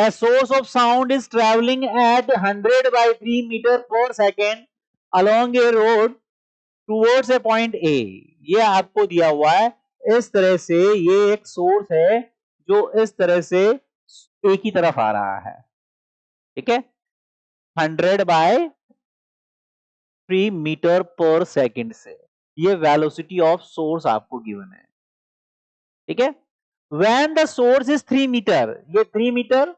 A source of sound is traveling at 100/3 meter per second along a road towards a point A. ये आपको दिया हुआ है, इस तरह से ये एक सोर्स है जो इस तरह से A की तरफ आ रहा है, ठीक है, 100/3 मीटर पर सेकंड से। ये वेलोसिटी ऑफ सोर्स आपको गिवन है, ठीक है। When the source is 3 meter, ये 3 metre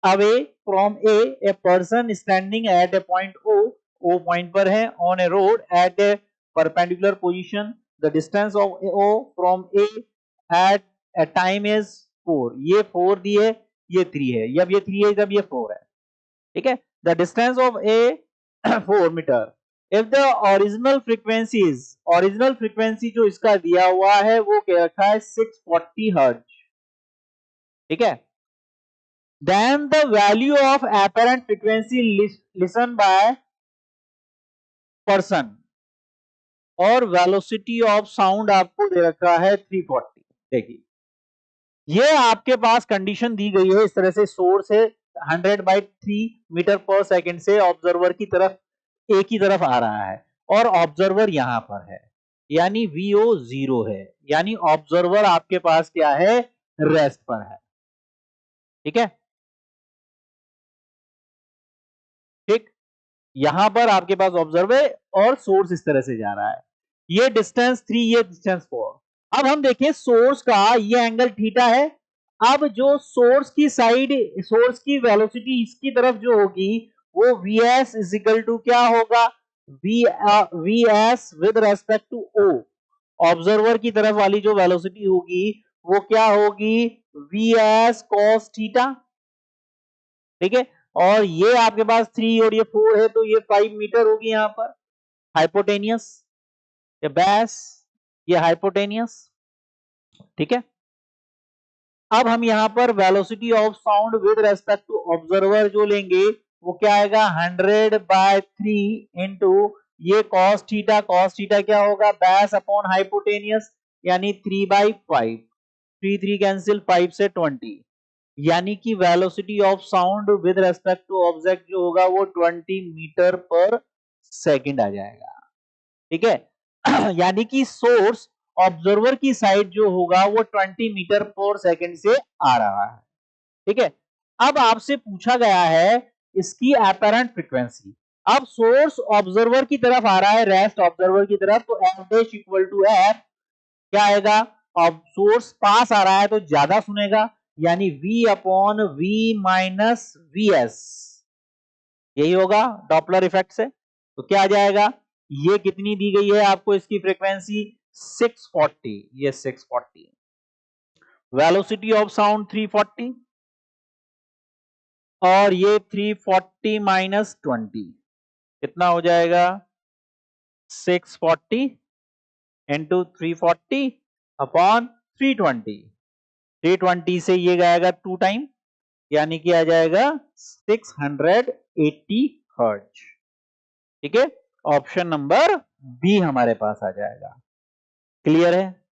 away from a person standing at a point O point पर है, on a road at a perpendicular position, the distance of O from A at a time is 4. ये 4 दी है, ये 3 है, जब ये 3 है जब ये 4 है, ठीक है। The distance of A 4 metre. If the original frequency जो इसका दिया हुआ है वो क्या रखा है 640 हर्ट्ज, ठीक है। Then the value of apparent frequency listen by person और वेलोसिटी ऑफ साउंड आपको दे रखा है 340। देखिए ये आपके पास कंडीशन दी गई है, इस तरह से सोर्स है 100/3 मीटर पर सेकंड से ऑब्जर्वर की तरफ ए की तरफ आ रहा है और ऑब्जर्वर यहां पर है, यानी VO 0 है, यानी ऑब्जर्वर आपके पास क्या है, रेस्ट पर है, ठीक है। ठीक, यहां पर आपके पास ऑब्जर्व है और सोर्स इस तरह से जा रहा है, ये डिस्टेंस 3, ये डिस्टेंस 4। अब हम देखें सोर्स का ये एंगल थीटा है। अब जो सोर्स की साइड, सोर्स की वेलोसिटी इसकी तरफ जो होगी वो Vs इज इक्वल टू क्या होगा, Vs with respect to O। Observer की तरफ वाली जो वेलोसिटी होगी वो क्या होगी, Vs cos थीटा, ठीक है। और ये आपके पास 3 और ये 4 है तो ये 5 मीटर होगी यहां पर हाइपोटेनियस, ये बेस, ये हाइपोटेनियस, ठीक है। अब हम यहां पर velocity of sound with respect to observer जो लेंगे वो क्या आएगा 100/3 इंटू ये cos थीटा क्या होगा बेस अपॉन हाइपोटेनियस, यानी 3/5, 3 3 कैंसिल, 5 से 20, यानी कि velocity of sound with respect to object जो होगा वो 20 मीटर पर सेकंड आ जाएगा, ठीक है। यानी कि सोर्स ऑब्जर्वर की साइड जो होगा वो 20 मीटर पर सेकंड से आ रहा है, ठीक है। अब आपसे पूछा गया है इसकी अपैरेंट फ्रीक्वेंसी। अब सोर्स ऑब्जर्वर की तरफ आ रहा है, रेस्ट ऑब्जर्वर की तरफ, तो f dash equal to f क्या आएगा, अब सोर्स पास आ रहा है तो ज्यादा सुनेगा, यानी V upon V minus VS, यही होगा डॉपलर इफेक्ट से। तो क्या आ जाएगा, ये कितनी दी गई है आपको इसकी फ्रीक्वेंसी 640, ये 640, वेलोसिटी ऑफ साउंड 340 और ये 340 माइनस 20 कितना हो जाएगा 640 इंटू 340 अपॉन 320, 320 से ये जाएगा 2 टाइम, यानी कि आ जाएगा 680 हर्ट्ज, ठीक है। ऑप्शन नंबर बी हमारे पास आ जाएगा। क्लियर है।